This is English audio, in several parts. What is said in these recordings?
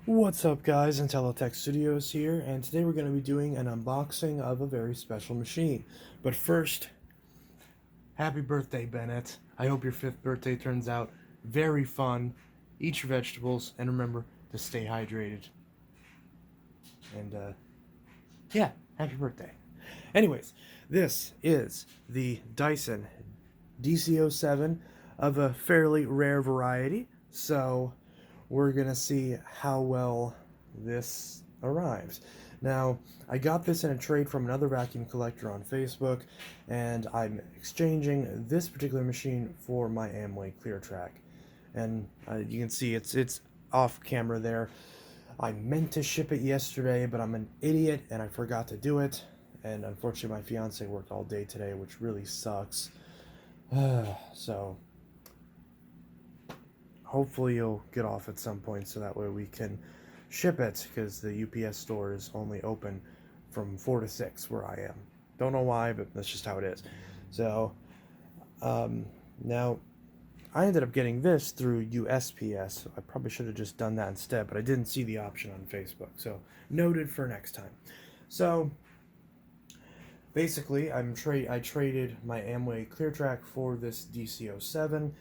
What's up guys, Intellitech Studios here, and today we're going to be doing an unboxing of a very special machine. But first, happy birthday Bennett. I hope your 5th birthday turns out very fun. Eat your vegetables, and remember to stay hydrated. And yeah, happy birthday. Anyways, this is the Dyson DC07 of a fairly rare variety, so we're gonna see how well this arrives. Now, I got this in a trade from another vacuum collector on Facebook, and I'm exchanging this particular machine for my Amway ClearTrack. And you can see it's off camera there. I meant to ship it yesterday, but I'm an idiot and I forgot to do it. And unfortunately, my fiance worked all day today, which really sucks. So hopefully you'll get off at some point so that way we can ship it, because the UPS store is only open from 4 to 6 where I am. Don't know why, but that's just how it is. So now I ended up getting this through USPS. I probably should have just done that instead, but I didn't see the option on Facebook, so noted for next time. So basically, I traded my Amway ClearTrack for this DC07.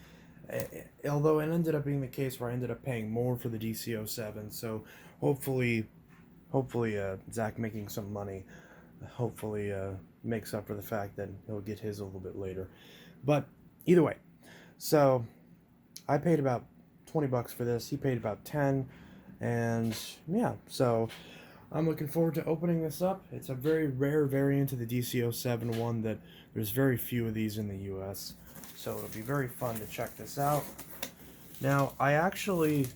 Although it ended up being the case where I ended up paying more for the DC07, so hopefully Zach making some money, hopefully makes up for the fact that he'll get his a little bit later. But either way, so I paid about 20 bucks for this. He paid about 10, and yeah, so I'm looking forward to opening this up. It's a very rare variant of the DC07 one that there's very few of these in the US. So it'll be very fun to check this out. Now, I actually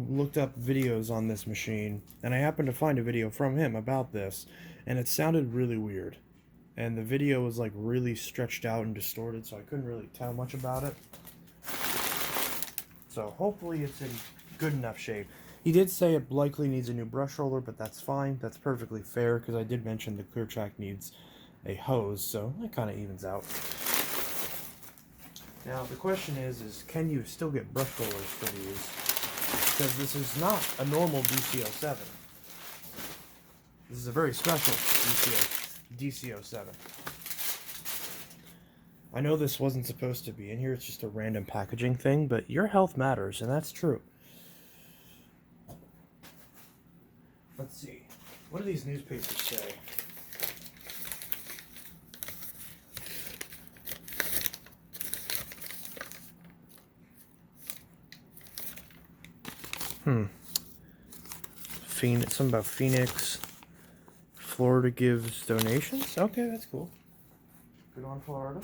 looked up videos on this machine, and I happened to find a video from him about this, and it sounded really weird. And the video was like really stretched out and distorted, so I couldn't really tell much about it. So hopefully it's in good enough shape. He did say it likely needs a new brush roller, but that's fine. That's perfectly fair, because I did mention the ClearTrack needs a hose, so that kind of evens out. Now, the question is can you still get brush rollers for these? Because this is not a normal DC07. This is a very special DC07. I know this wasn't supposed to be in here, it's just a random packaging thing, but your health matters, and that's true. Let's see. What do these newspapers say? Something about Phoenix. Florida gives donations? Okay, that's cool. Good on Florida.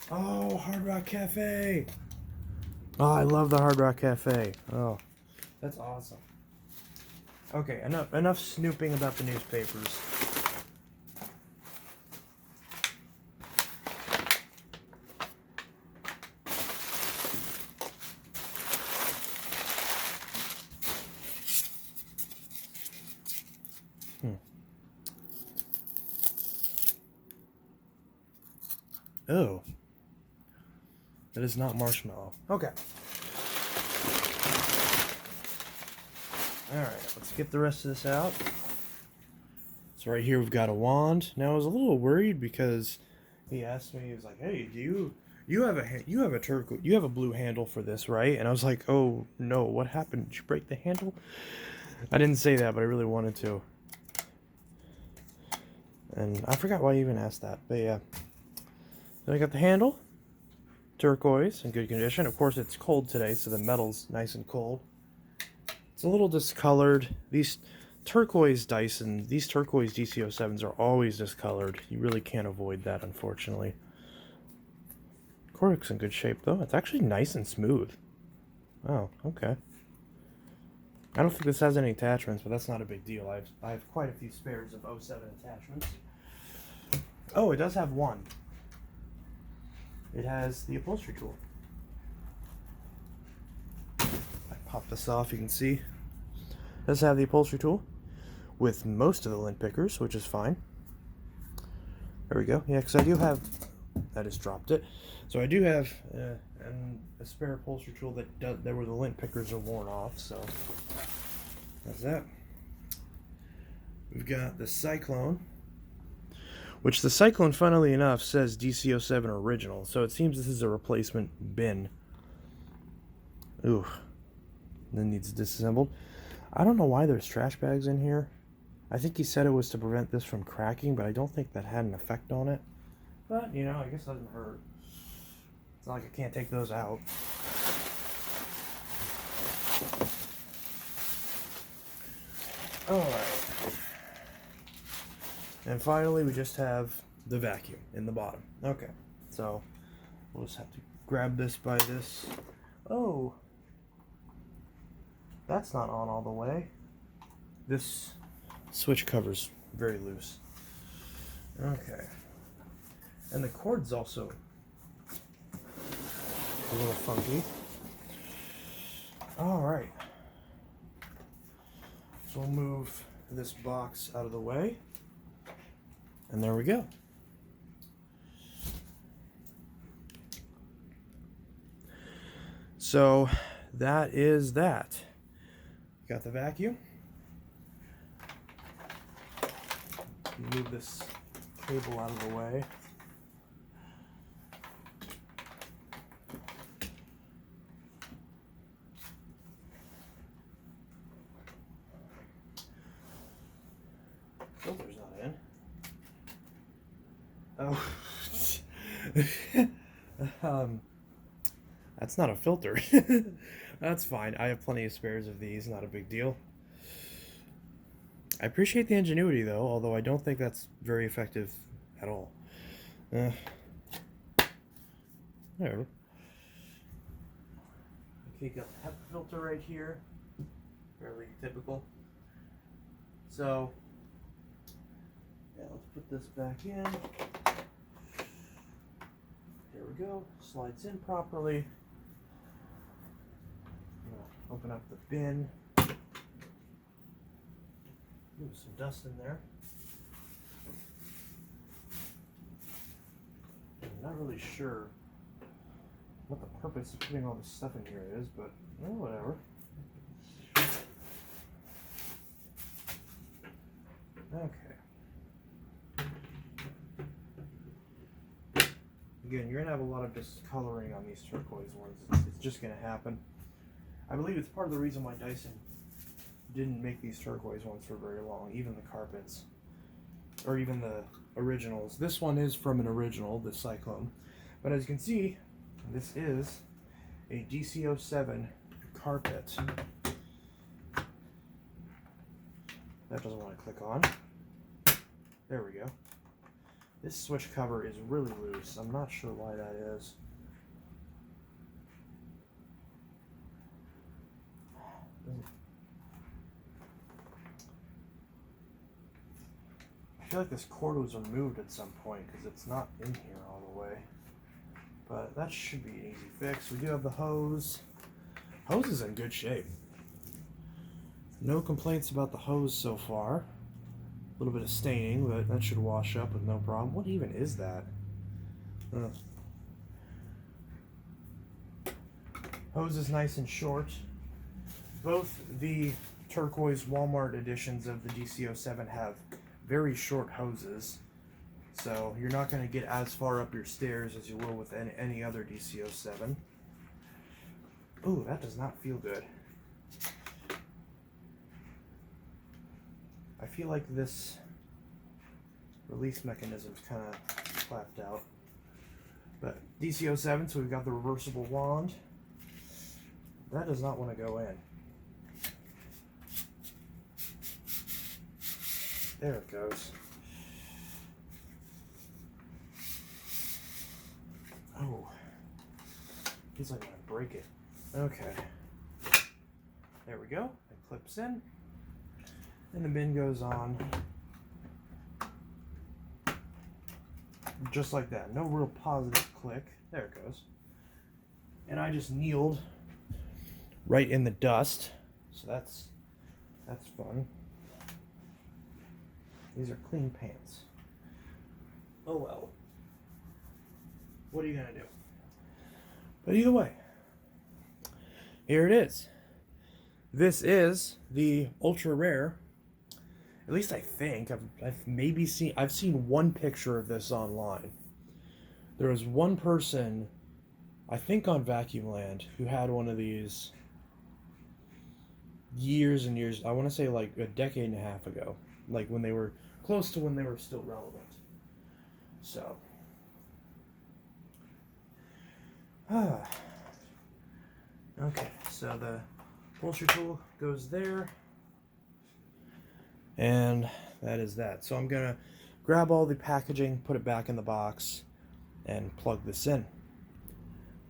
Oh, Hard Rock Cafe! Oh, I love the Hard Rock Cafe. Oh, that's awesome. Okay, enough snooping about the newspapers. Oh. That is not marshmallow. Okay. Alright, let's get the rest of this out. So right here we've got a wand. Now I was a little worried because he asked me, he was like, "Hey, you have a blue handle for this, right?" And I was like, "Oh no, what happened? Did you break the handle?" I didn't say that, but I really wanted to. And I forgot why I even asked that, but yeah. Then I got the handle, turquoise, in good condition. Of course, it's cold today, so the metal's nice and cold. It's a little discolored. These turquoise DC07s are always discolored. You really can't avoid that, unfortunately. Cordic's in good shape, though. It's actually nice and smooth. Oh, okay. I don't think this has any attachments, but that's not a big deal. I have quite a few spares of 07 attachments. Oh, it does have one. It has the upholstery tool. I pop this off, you can see. It does have the upholstery tool with most of the lint pickers, which is fine. There we go. Yeah, because I do have I just dropped it. So I do have a spare upholstery tool that where the lint pickers are worn off. So that's that. We've got the Cyclone, which the Cyclone, funnily enough, says DC07 original. So it seems this is a replacement bin. Ooh, then needs disassembled. I don't know why there's trash bags in here. I think he said it was to prevent this from cracking, but I don't think that had an effect on it. But, you know, I guess it doesn't hurt. It's not like I can't take those out. Alright. And finally, we just have the vacuum in the bottom. Okay, so we'll just have to grab this by this. Oh, that's not on all the way. This switch cover's very loose. Okay. And the cord's also a little funky. Alright. So we'll move this box out of the way. And there we go. So that is that. Got the vacuum. Move this cable out of the way. Filter's not in. Oh. That's not a filter. That's fine. I have plenty of spares of these. Not a big deal. I appreciate the ingenuity, though, although I don't think that's very effective at all. Whatever. Okay, got the HEP filter right here. Fairly typical. So, yeah, let's put this back in. There we go. Slides in properly. Open up the bin. Ooh, some dust in there. I'm not really sure what the purpose of putting all this stuff in here is, but whatever. Okay. Again, you're going to have a lot of discoloring on these turquoise ones. It's just going to happen. I believe it's part of the reason why Dyson didn't make these turquoise ones for very long, even the carpets, or even the originals. This one is from an original, the Cyclone, but as you can see, this is a DC07 carpet. That doesn't want to click on. There we go. This switch cover is really loose. I'm not sure why that is. I feel like this cord was removed at some point because it's not in here all the way. But that should be an easy fix. We do have the hose. Hose is in good shape. No complaints about the hose so far. A little bit of staining, but that should wash up with no problem. What even is that? Hose is nice and short. Both the turquoise Walmart editions of the DC07 have very short hoses, so you're not going to get as far up your stairs as you will with any other DC07. Ooh, that does not feel good. I feel like this release mechanism's kind of clapped out. But DC07, so we've got the reversible wand. That does not want to go in. There it goes. Oh. Feels like I'm going to break it. Okay. There we go. It clips in. And the bin goes on. Just like that. No real positive click. There it goes. And I just kneeled right in the dust. So that's fun. These are clean pants. Oh well. what are you going to do? But either way, here it is. This is the ultra rare, at least I think, I've seen one picture of this online. There was one person, I think on Vacuum Land, who had one of these years and years, I want to say like a decade and a half ago, like when they were close to when they were still relevant. So, okay, so the upholstery tool goes there, and that is that. So I'm gonna grab all the packaging, put it back in the box, and plug this in.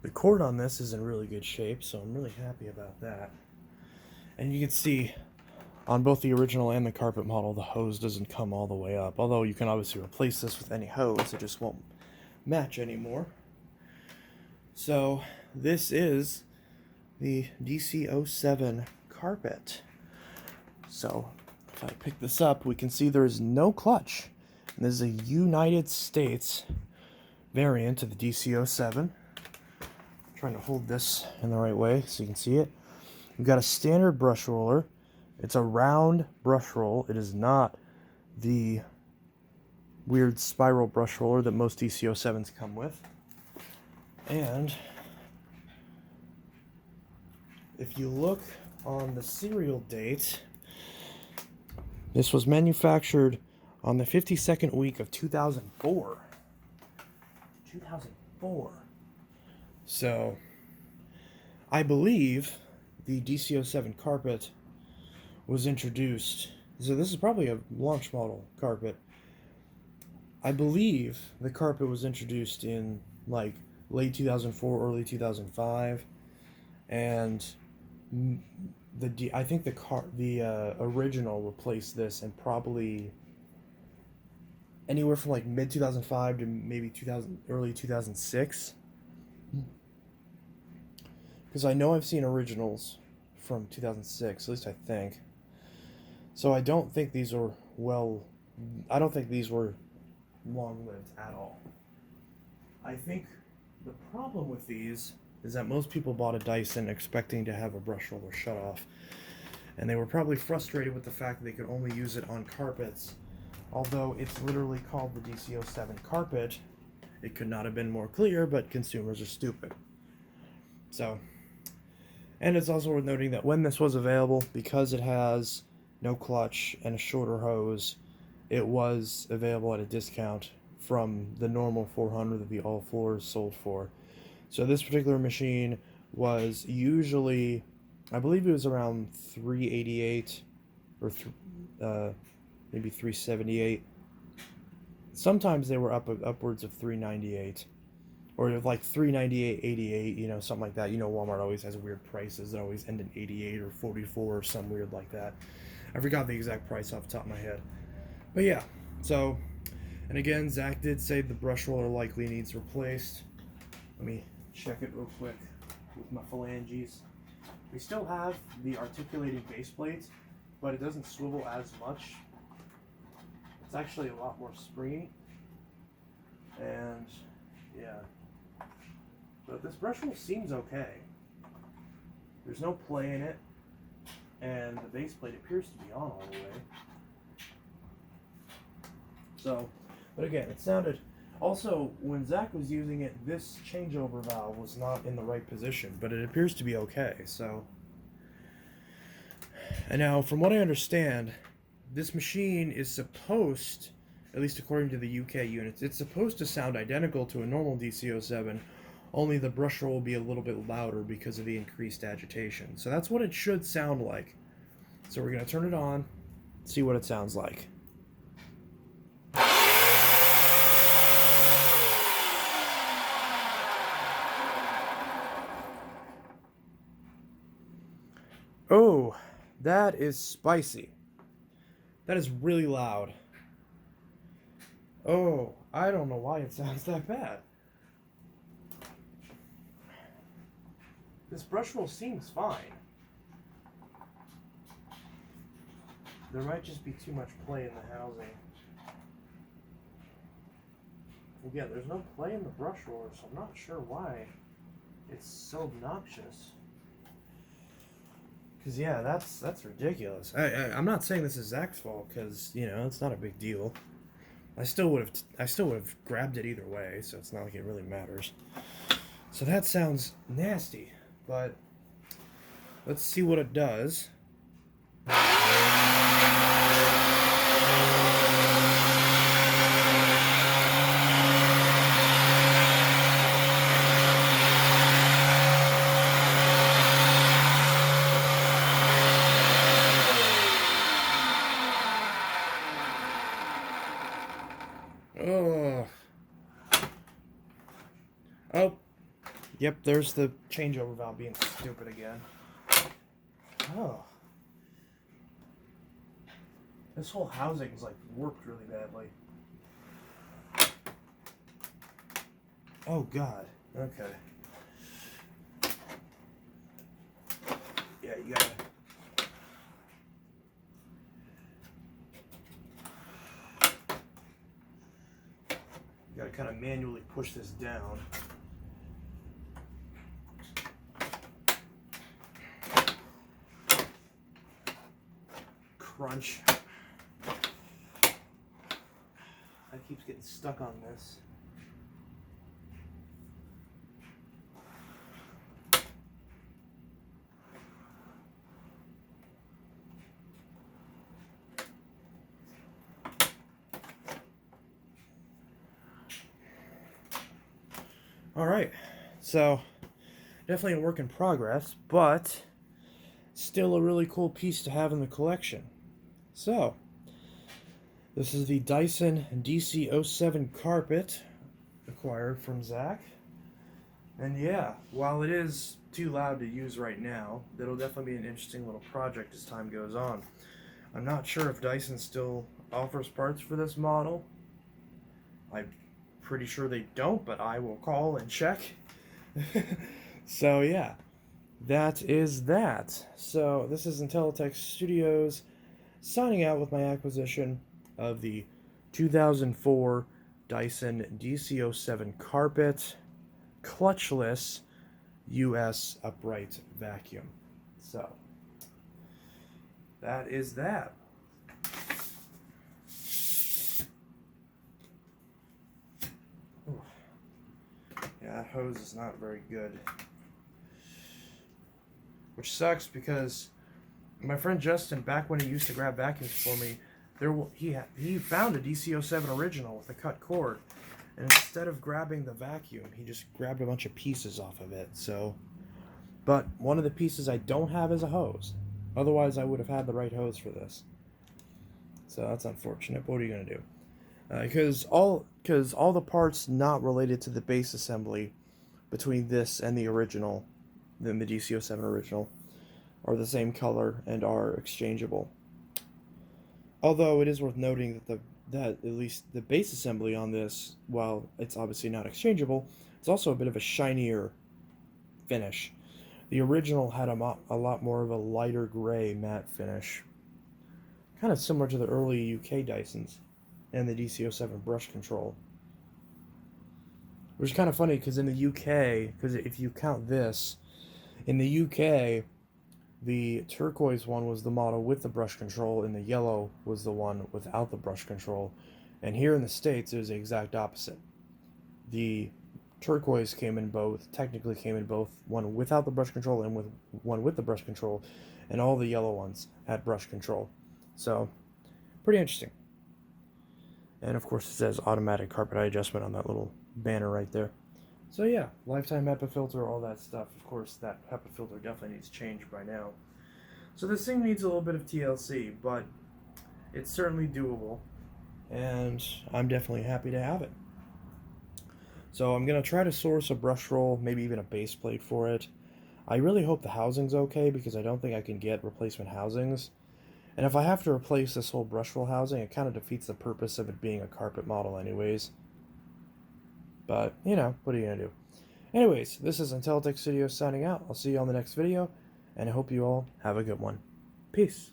The cord on this is in really good shape, so I'm really happy about that. And you can see on both the original and the carpet model, the hose doesn't come all the way up. Although you can obviously replace this with any hose, it just won't match anymore. So this is the DC07 carpet. So if I pick this up, we can see there is no clutch. And this is a United States variant of the DC07. I'm trying to hold this in the right way so you can see it. We've got a standard brush roller. It's a round brush roll. It is not the weird spiral brush roller that most DC07s come with. And if you look on the serial date, this was manufactured on the 52nd week of 2004. 2004. So, I believe the DC07 carpet was introduced. So this is probably a launch model carpet. I believe the carpet was introduced in like late 2004, early 2005, and I think the original replaced this in probably anywhere from like mid 2005 to maybe early 2006. Because I know I've seen originals from 2006, at least I think. So I don't think these are I don't think these were long-lived at all. I think the problem with these is that most people bought a Dyson expecting to have a brush roller shut off. And they were probably frustrated with the fact that they could only use it on carpets. Although it's literally called the DC07 carpet, it could not have been more clear, but consumers are stupid. So, and it's also worth noting that when this was available, because it has no clutch and a shorter hose, it was available at a discount from the normal $400 that the all floors sold for. So this particular machine was usually, I believe it was around $388 or maybe $378. Sometimes they were upwards of $398. Or like $398.88, you know, something like that. You know, Walmart always has weird prices that always end in 88 or 44 or some weird like that. I forgot the exact price off the top of my head. But yeah, so, and again, Zach did say the brush roller likely needs replaced. Let me check it real quick with my phalanges. We still have the articulating base plate, but it doesn't swivel as much. It's actually a lot more springy. And yeah. But this brush roll seems okay. There's no play in it, and the base plate appears to be on all the way. So, but again, it sounded... Also, when Zach was using it, this changeover valve was not in the right position, but it appears to be okay, so... And now, from what I understand, this machine is supposed, at least according to the UK units, it's supposed to sound identical to a normal DC07, only the brush roll will be a little bit louder because of the increased agitation. So that's what it should sound like. So we're going to turn it on, see what it sounds like. Oh, that is spicy. That is really loud. Oh, I don't know why it sounds that bad. This brush roll seems fine. There might just be too much play in the housing. Again, there's no play in the brush roller, so I'm not sure why it's so obnoxious. Because, yeah, that's ridiculous. I'm not saying this is Zach's fault, because, you know, it's not a big deal. I still would have grabbed it either way, so it's not like it really matters. So that sounds nasty, but let's see what it does. Oh. Oh. Yep, there's the changeover valve being stupid again. Oh. This whole housing is like warped really badly. Oh god. Okay. Yeah, you gotta kind of manually push this down. Crunch. That keeps getting stuck on this. Alright, so definitely a work in progress, but still a really cool piece to have in the collection. So, this is the Dyson DC07 carpet acquired from Zach. And yeah, while it is too loud to use right now, it'll definitely be an interesting little project as time goes on. I'm not sure if Dyson still offers parts for this model. I'm pretty sure they don't, but I will call and check. So yeah, that is that. So this is Intellitech Studios signing out with my acquisition of the 2004 Dyson DC07 carpet clutchless US upright vacuum. So that is that. Ooh. Yeah, that hose is not very good. Which sucks because my friend Justin, back when he used to grab vacuums for me, he found a DC07 original with a cut cord, and instead of grabbing the vacuum, he just grabbed a bunch of pieces off of it. So, but one of the pieces I don't have is a hose. Otherwise, I would have had the right hose for this. So that's unfortunate. But what are you gonna do? Because all the parts not related to the base assembly between this and the original, then the DC07 original, are the same color and are exchangeable. Although it is worth noting that at least the base assembly on this, while it's obviously not exchangeable, it's also a bit of a shinier finish. The original had a lot more of a lighter gray matte finish, kind of similar to the early UK Dysons and the DC07 brush control. Which is kind of funny because in the UK, because if you count this, in the UK, the turquoise one was the model with the brush control, and the yellow was the one without the brush control. And here in the States, it was the exact opposite. The turquoise technically came in both, one without the brush control and one with the brush control, and all the yellow ones had brush control. So, pretty interesting. And of course, it says automatic carpet height adjustment on that little banner right there. So yeah, lifetime HEPA filter, all that stuff. Of course, that HEPA filter definitely needs change by now. So this thing needs a little bit of TLC, but it's certainly doable, and I'm definitely happy to have it. So I'm going to try to source a brush roll, maybe even a base plate for it. I really hope the housing's okay, because I don't think I can get replacement housings. And if I have to replace this whole brush roll housing, it kind of defeats the purpose of it being a carpet model anyways. But, you know, what are you going to do? Anyways, this is Intellitech Studios signing out. I'll see you on the next video, and I hope you all have a good one. Peace.